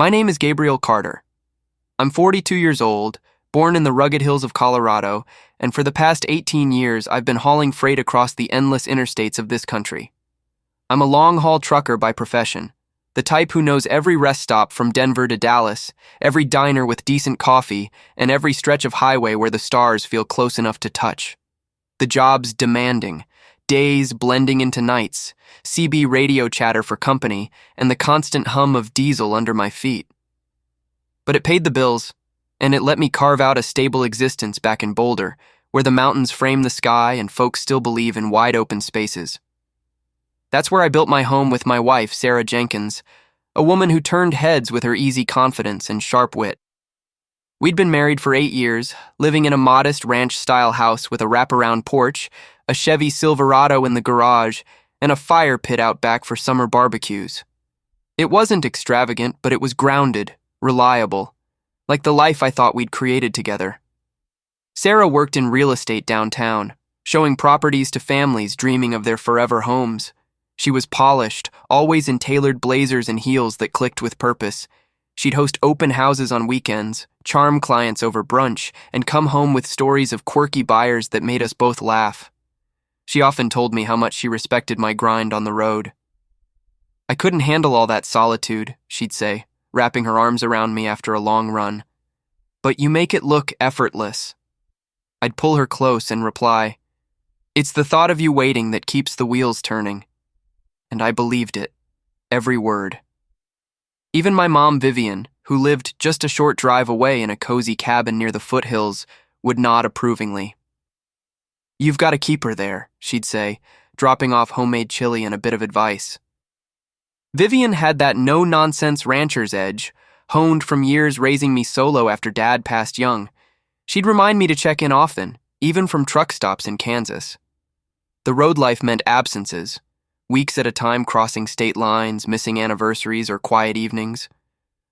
My name is Gabriel Carter. I'm 42 years old, born in the rugged hills of Colorado, and for the past 18 years I've been hauling freight across the endless interstates of this country. I'm a long-haul trucker by profession, the type who knows every rest stop from Denver to Dallas, every diner with decent coffee, and every stretch of highway where the stars feel close enough to touch. The job's demanding, days blending into nights, CB radio chatter for company, and the constant hum of diesel under my feet. But it paid the bills, and it let me carve out a stable existence back in Boulder, where the mountains frame the sky and folks still believe in wide-open spaces. That's where I built my home with my wife, Sarah Jenkins, a woman who turned heads with her easy confidence and sharp wit. We'd been married for 8 years, living in a modest ranch-style house with a wraparound porch, a Chevy Silverado in the garage, and a fire pit out back for summer barbecues. It wasn't extravagant, but it was grounded, reliable, like the life I thought we'd created together. Sarah worked in real estate downtown, showing properties to families dreaming of their forever homes. She was polished, always in tailored blazers and heels that clicked with purpose. She'd host open houses on weekends, charm clients over brunch, and come home with stories of quirky buyers that made us both laugh. She often told me how much she respected my grind on the road. "I couldn't handle all that solitude," she'd say, wrapping her arms around me after a long run. "But you make it look effortless." I'd pull her close and reply, "It's the thought of you waiting that keeps the wheels turning." And I believed it, every word. Even my mom, Vivian, who lived just a short drive away in a cozy cabin near the foothills, would nod approvingly. "You've got to keep her there," she'd say, dropping off homemade chili and a bit of advice. Vivian had that no-nonsense rancher's edge, honed from years raising me solo after Dad passed young. She'd remind me to check in often, even from truck stops in Kansas. The road life meant absences, weeks at a time crossing state lines, missing anniversaries or quiet evenings.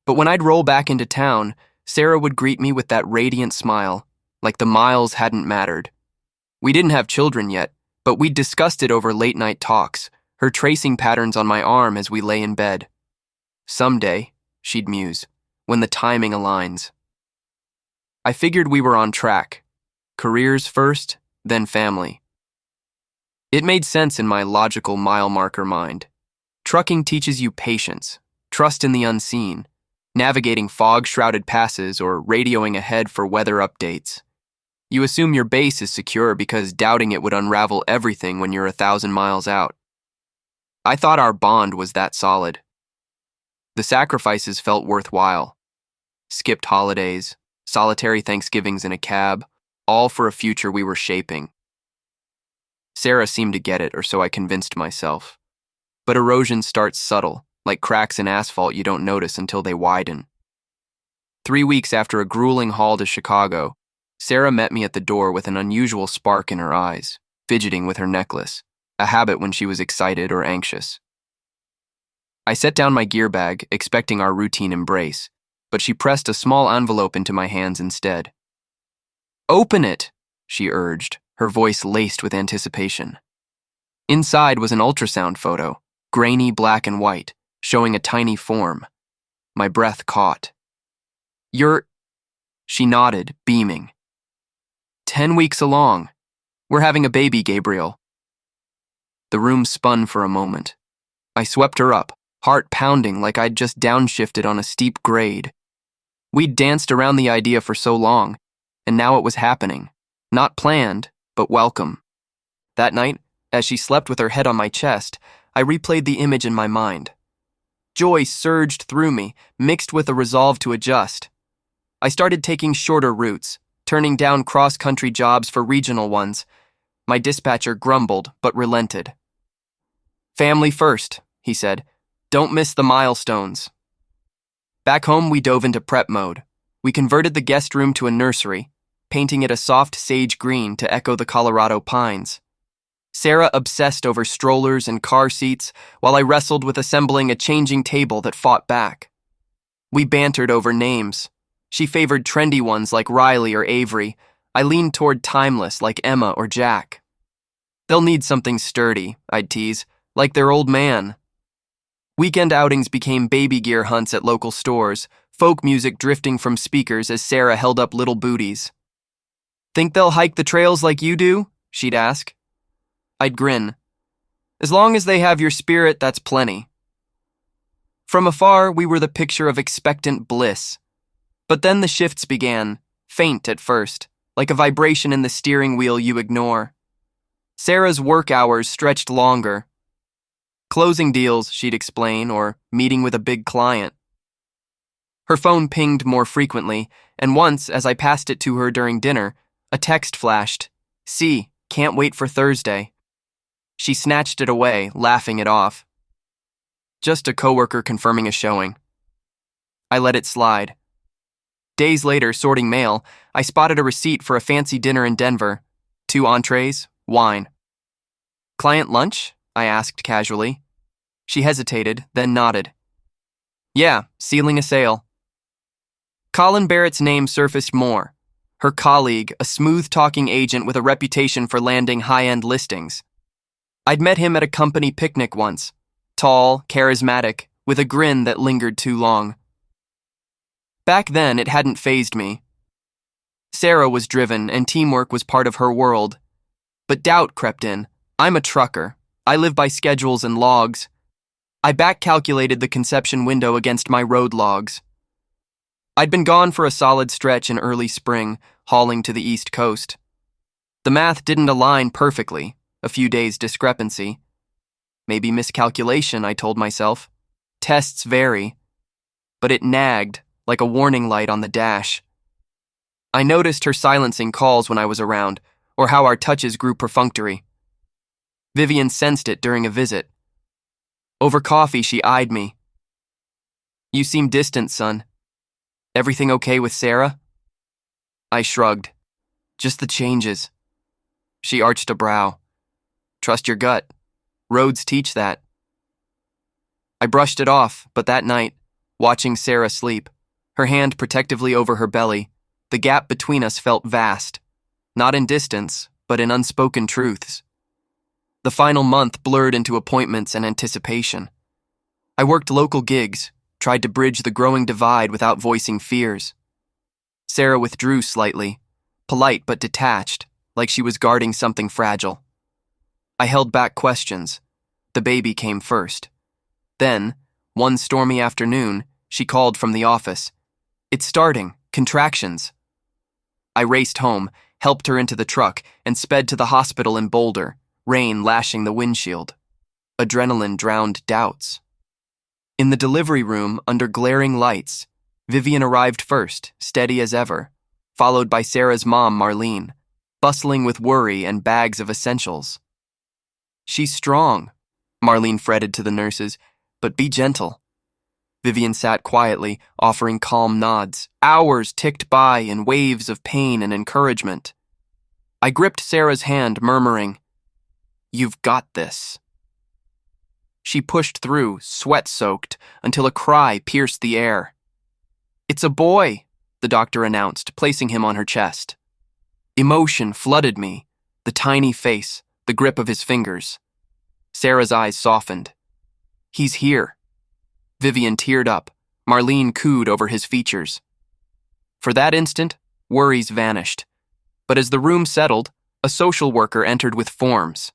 But when I'd roll back into town, Sarah would greet me with that radiant smile, like the miles hadn't mattered. We didn't have children yet, but we'd discussed it over late-night talks, her tracing patterns on my arm as we lay in bed. "Someday," she'd muse, "when the timing aligns." I figured we were on track. Careers first, then family. It made sense in my logical mile-marker mind. Trucking teaches you patience, trust in the unseen, navigating fog-shrouded passes or radioing ahead for weather updates. You assume your base is secure because doubting it would unravel everything when you're 1,000 miles out. I thought our bond was that solid. The sacrifices felt worthwhile. Skipped holidays, solitary Thanksgivings in a cab, all for a future we were shaping. Sarah seemed to get it, or so I convinced myself. But erosion starts subtle, like cracks in asphalt you don't notice until they widen. 3 weeks after a grueling haul to Chicago, Sarah met me at the door with an unusual spark in her eyes, fidgeting with her necklace, a habit when she was excited or anxious. I set down my gear bag, expecting our routine embrace, but she pressed a small envelope into my hands instead. "Open it," she urged, her voice laced with anticipation. Inside was an ultrasound photo, grainy black and white, showing a tiny form. My breath caught. "You're..." She nodded, beaming. 10 weeks along. We're having a baby, Gabriel." The room spun for a moment. I swept her up, heart pounding like I'd just downshifted on a steep grade. We'd danced around the idea for so long, and now it was happening. Not planned, but welcome. That night, as she slept with her head on my chest, I replayed the image in my mind. Joy surged through me, mixed with a resolve to adjust. I started taking shorter routes, turning down cross-country jobs for regional ones. My dispatcher grumbled, but relented. "Family first," he said. "Don't miss the milestones." Back home, we dove into prep mode. We converted the guest room to a nursery, painting it a soft sage green to echo the Colorado pines. Sarah obsessed over strollers and car seats, while I wrestled with assembling a changing table that fought back. We bantered over names. She favored trendy ones like Riley or Avery. I leaned toward timeless like Emma or Jack. "They'll need something sturdy," I'd tease, "like their old man." Weekend outings became baby gear hunts at local stores, folk music drifting from speakers as Sarah held up little booties. "Think they'll hike the trails like you do?" she'd ask. I'd grin. "As long as they have your spirit, that's plenty." From afar, we were the picture of expectant bliss. But then the shifts began, faint at first, like a vibration in the steering wheel you ignore. Sarah's work hours stretched longer. Closing deals, she'd explain, or meeting with a big client. Her phone pinged more frequently, and once, as I passed it to her during dinner, a text flashed. "See, can't wait for Thursday." She snatched it away, laughing it off. Just a coworker confirming a showing. I let it slide. Days later, sorting mail, I spotted a receipt for a fancy dinner in Denver. 2 entrees, wine. "Client lunch?" I asked casually. She hesitated, then nodded. "Yeah, sealing a sale." Colin Barrett's name surfaced more. Her colleague, a smooth-talking agent with a reputation for landing high-end listings. I'd met him at a company picnic once. Tall, charismatic, with a grin that lingered too long. Back then, it hadn't fazed me. Sarah was driven, and teamwork was part of her world. But doubt crept in. I'm a trucker. I live by schedules and logs. I back-calculated the conception window against my road logs. I'd been gone for a solid stretch in early spring, hauling to the East Coast. The math didn't align perfectly, a few days discrepancy. Maybe miscalculation, I told myself. Tests vary. But it nagged, like a warning light on the dash. I noticed her silencing calls when I was around, or how our touches grew perfunctory. Vivian sensed it during a visit. Over coffee, she eyed me. "You seem distant, son. Everything okay with Sarah?" I shrugged. "Just the changes." She arched a brow. "Trust your gut. Roads teach that." I brushed it off, but that night, watching Sarah sleep, her hand protectively over her belly, the gap between us felt vast, not in distance, but in unspoken truths. The final month blurred into appointments and anticipation. I worked local gigs, tried to bridge the growing divide without voicing fears. Sarah withdrew slightly, polite but detached, like she was guarding something fragile. I held back questions. The baby came first. Then, one stormy afternoon, she called from the office. "It's starting, contractions." I raced home, helped her into the truck, and sped to the hospital in Boulder, rain lashing the windshield. Adrenaline drowned doubts. In the delivery room, under glaring lights, Vivian arrived first, steady as ever, followed by Sarah's mom, Marlene, bustling with worry and bags of essentials. "She's strong," Marlene fretted to the nurses, "but be gentle." Vivian sat quietly, offering calm nods. Hours ticked by in waves of pain and encouragement. I gripped Sarah's hand, murmuring, "You've got this." She pushed through, sweat-soaked, until a cry pierced the air. "It's a boy," the doctor announced, placing him on her chest. Emotion flooded me, the tiny face, the grip of his fingers. Sarah's eyes softened. "He's here." Vivian teared up. Marlene cooed over his features. For that instant, worries vanished. But as the room settled, a social worker entered with forms.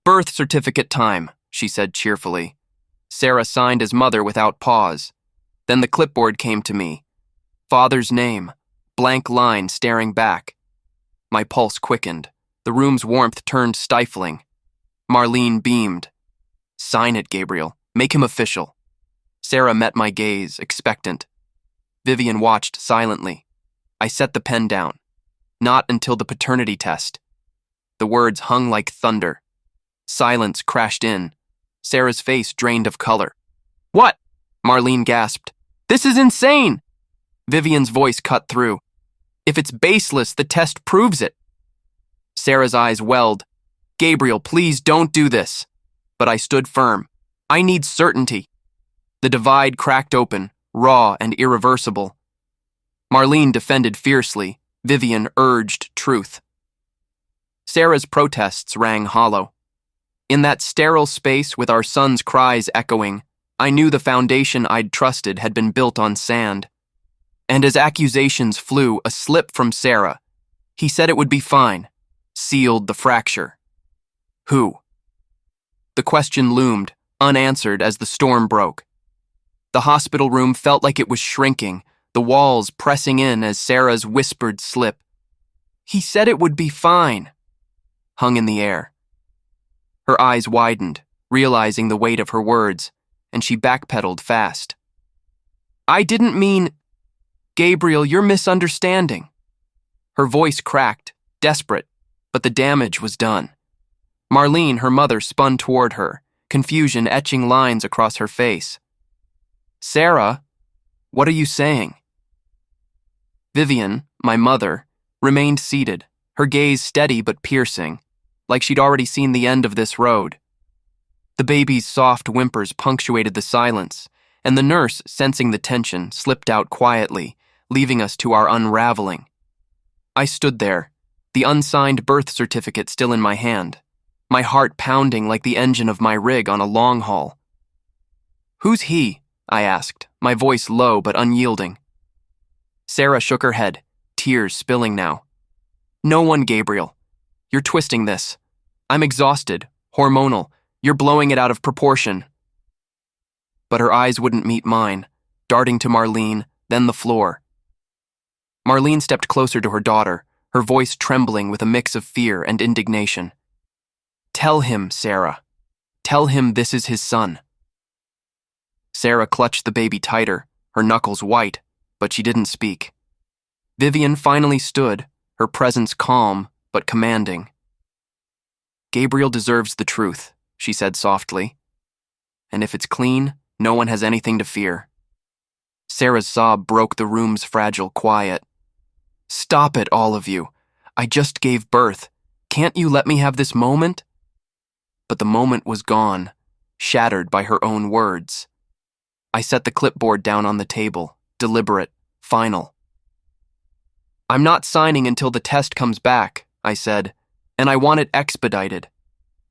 "Birth certificate time," she said cheerfully. Sarah signed as mother without pause. Then the clipboard came to me. Father's name, blank line staring back. My pulse quickened. The room's warmth turned stifling. Marlene beamed. "Sign it, Gabriel. Make him official." Sarah met my gaze, expectant. Vivian watched silently. I set the pen down. Not until the paternity test. The words hung like thunder. Silence crashed in. Sarah's face drained of color. "What?" Marlene gasped. "This is insane!" Vivian's voice cut through. "If it's baseless, the test proves it." Sarah's eyes welled. "Gabriel, please don't do this." But I stood firm. I need certainty. The divide cracked open, raw and irreversible. Marlene defended fiercely. Vivian urged truth. Sarah's protests rang hollow. In that sterile space with our son's cries echoing, I knew the foundation I'd trusted had been built on sand. And as accusations flew, a slip from Sarah. He said it would be fine. Sealed the fracture. Who? The question loomed, unanswered as the storm broke. The hospital room felt like it was shrinking, the walls pressing in as Sarah's whispered slip. He said it would be fine. Hung in the air. Her eyes widened, realizing the weight of her words, and she backpedaled fast. I didn't mean... Gabriel, you're misunderstanding. Her voice cracked, desperate, but the damage was done. Marlene, her mother, spun toward her, confusion etching lines across her face. Sarah, what are you saying? Vivian, my mother, remained seated, her gaze steady but piercing, like she'd already seen the end of this road. The baby's soft whimpers punctuated the silence, and the nurse, sensing the tension, slipped out quietly, leaving us to our unraveling. I stood there, the unsigned birth certificate still in my hand, my heart pounding like the engine of my rig on a long haul. Who's he? I asked, my voice low but unyielding. Sarah shook her head, tears spilling now. No one, Gabriel. You're twisting this. I'm exhausted, hormonal. You're blowing it out of proportion. But her eyes wouldn't meet mine, darting to Marlene, then the floor. Marlene stepped closer to her daughter, her voice trembling with a mix of fear and indignation. Tell him, Sarah. Tell him this is his son. Sarah clutched the baby tighter, her knuckles white, but she didn't speak. Vivian finally stood, her presence calm but commanding. Gabriel deserves the truth, she said softly. And if it's clean, no one has anything to fear. Sarah's sob broke the room's fragile quiet. Stop it, all of you. I just gave birth. Can't you let me have this moment? But the moment was gone, shattered by her own words. I set the clipboard down on the table, deliberate, final. I'm not signing until the test comes back, I said, and I want it expedited.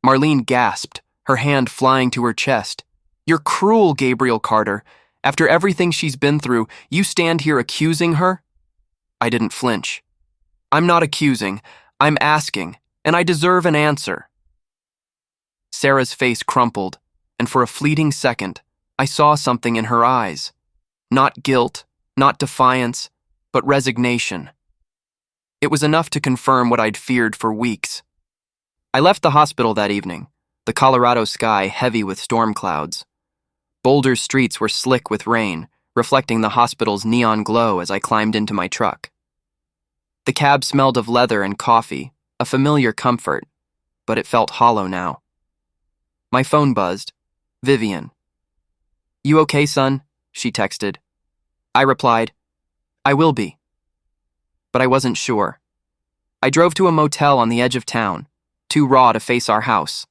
Marlene gasped, her hand flying to her chest. You're cruel, Gabriel Carter. After everything she's been through, you stand here accusing her? I didn't flinch. I'm not accusing, I'm asking, and I deserve an answer. Sarah's face crumpled, and for a fleeting second, I saw something in her eyes. Not guilt, not defiance, but resignation. It was enough to confirm what I'd feared for weeks. I left the hospital that evening, the Colorado sky heavy with storm clouds. Boulder's streets were slick with rain, reflecting the hospital's neon glow as I climbed into my truck. The cab smelled of leather and coffee, a familiar comfort, but it felt hollow now. My phone buzzed. Vivian. You okay, son? She texted. I replied, I will be. But I wasn't sure. I drove to a motel on the edge of town, too raw to face our house.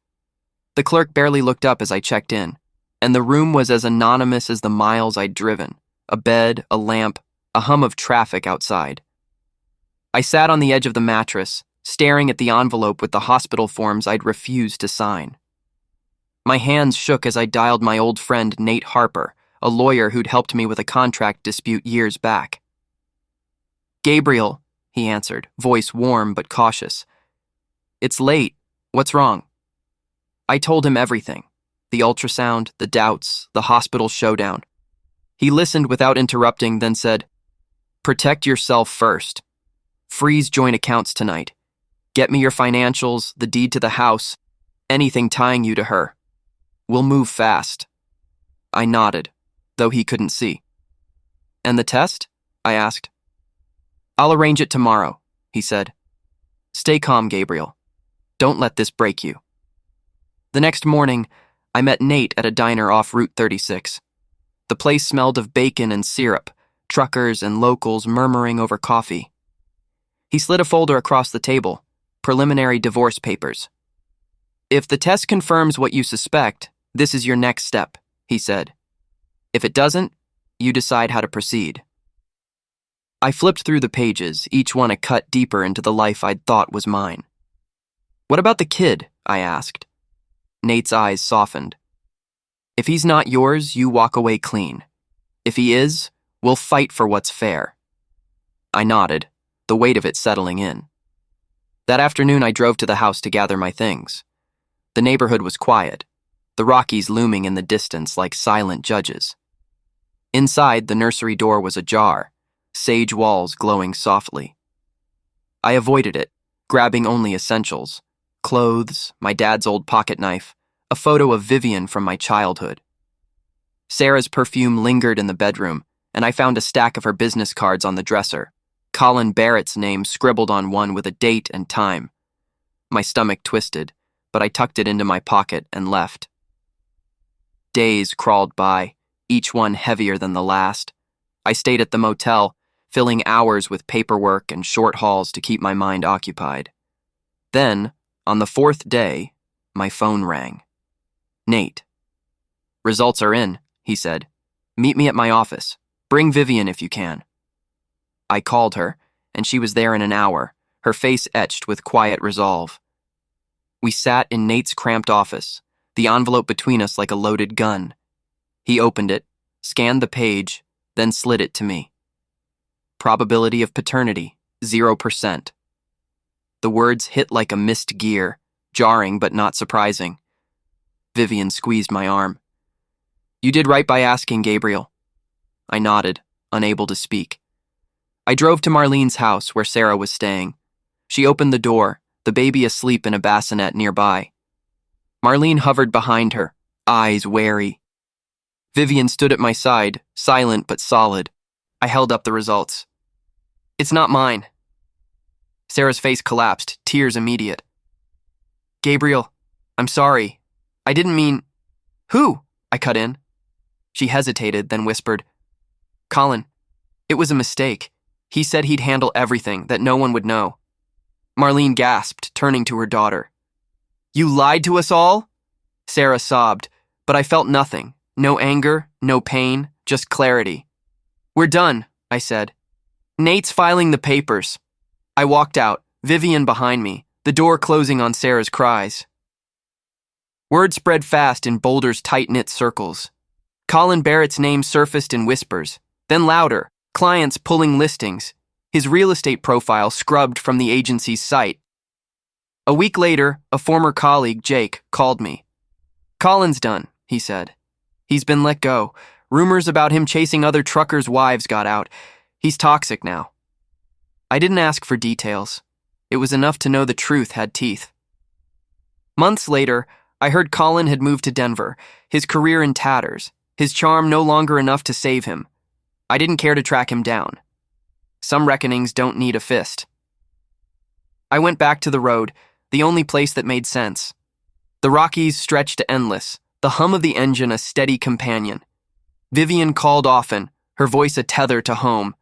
The clerk barely looked up as I checked in, and the room was as anonymous as the miles I'd driven, a bed, a lamp, a hum of traffic outside. I sat on the edge of the mattress, staring at the envelope with the hospital forms I'd refused to sign. My hands shook as I dialed my old friend Nate Harper, a lawyer who'd helped me with a contract dispute years back. Gabriel, he answered, voice warm but cautious. It's late. What's wrong? I told him everything. The ultrasound, the doubts, the hospital showdown. He listened without interrupting, then said, Protect yourself first. Freeze joint accounts tonight. Get me your financials, the deed to the house, anything tying you to her. We'll move fast. I nodded, though he couldn't see. And the test? I asked. I'll arrange it tomorrow, he said. Stay calm, Gabriel. Don't let this break you. The next morning, I met Nate at a diner off Route 36. The place smelled of bacon and syrup, truckers and locals murmuring over coffee. He slid a folder across the table, preliminary divorce papers. If the test confirms what you suspect, this is your next step, he said. If it doesn't, you decide how to proceed. I flipped through the pages, each one a cut deeper into the life I'd thought was mine. What about the kid? I asked. Nate's eyes softened. If he's not yours, you walk away clean. If he is, we'll fight for what's fair. I nodded, the weight of it settling in. That afternoon, I drove to the house to gather my things. The neighborhood was quiet, the Rockies looming in the distance like silent judges. Inside, the nursery door was ajar, sage walls glowing softly. I avoided it, grabbing only essentials: clothes, my dad's old pocket knife, a photo of Vivian from my childhood. Sarah's perfume lingered in the bedroom, and I found a stack of her business cards on the dresser, Colin Barrett's name scribbled on one with a date and time. My stomach twisted, but I tucked it into my pocket and left. Days crawled by, each one heavier than the last. I stayed at the motel, filling hours with paperwork and short hauls to keep my mind occupied. Then, on the fourth day, my phone rang. Nate. "Results are in," he said. "Meet me at my office. Bring Vivian if you can." I called her, and she was there in an hour, her face etched with quiet resolve. We sat in Nate's cramped office, the envelope between us like a loaded gun. He opened it, scanned the page, then slid it to me. Probability of paternity, 0%. The words hit like a missed gear, jarring but not surprising. Vivian squeezed my arm. "You did right by asking, Gabriel." I nodded, unable to speak. I drove to Marlene's house where Sarah was staying. She opened the door, the baby asleep in a bassinet nearby. Marlene hovered behind her, eyes wary. Vivian stood at my side, silent but solid. I held up the results. "It's not mine." Sarah's face collapsed, tears immediate. "Gabriel, I'm sorry. I didn't mean—" "Who?" I cut in. She hesitated, then whispered, "Colin, it was a mistake. He said he'd handle everything, that no one would know." Marlene gasped, turning to her daughter. "You lied to us all?" Sarah sobbed, but I felt nothing. No anger, no pain, just clarity. "We're done," I said. "Nate's filing the papers." I walked out, Vivian behind me, the door closing on Sarah's cries. Word spread fast in Boulder's tight-knit circles. Colin Barrett's name surfaced in whispers, then louder, clients pulling listings, his real estate profile scrubbed from the agency's site. A week later, a former colleague, Jake, called me. "Colin's done," he said. "He's been let go. Rumors about him chasing other truckers' wives got out. He's toxic now." I didn't ask for details. It was enough to know the truth had teeth. Months later, I heard Colin had moved to Denver, his career in tatters, his charm no longer enough to save him. I didn't care to track him down. Some reckonings don't need a fist. I went back to the road, the only place that made sense. The Rockies stretched endless, the hum of the engine a steady companion. Vivian called often, her voice a tether to home.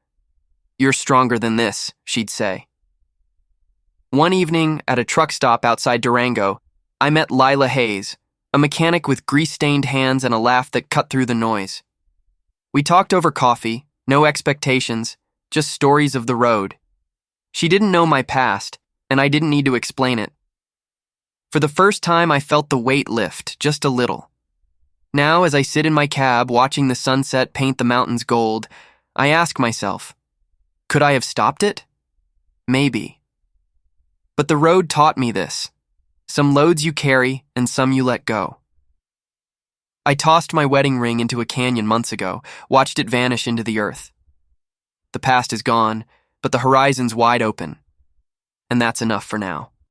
"You're stronger than this," she'd say. One evening, at a truck stop outside Durango, I met Lila Hayes, a mechanic with grease-stained hands and a laugh that cut through the noise. We talked over coffee, no expectations, just stories of the road. She didn't know my past, and I didn't need to explain it. For the first time, I felt the weight lift, just a little. Now, as I sit in my cab watching the sunset paint the mountains gold, I ask myself, could I have stopped it? Maybe. But the road taught me this. Some loads you carry and some you let go. I tossed my wedding ring into a canyon months ago, watched it vanish into the earth. The past is gone, but the horizon's wide open. And that's enough for now.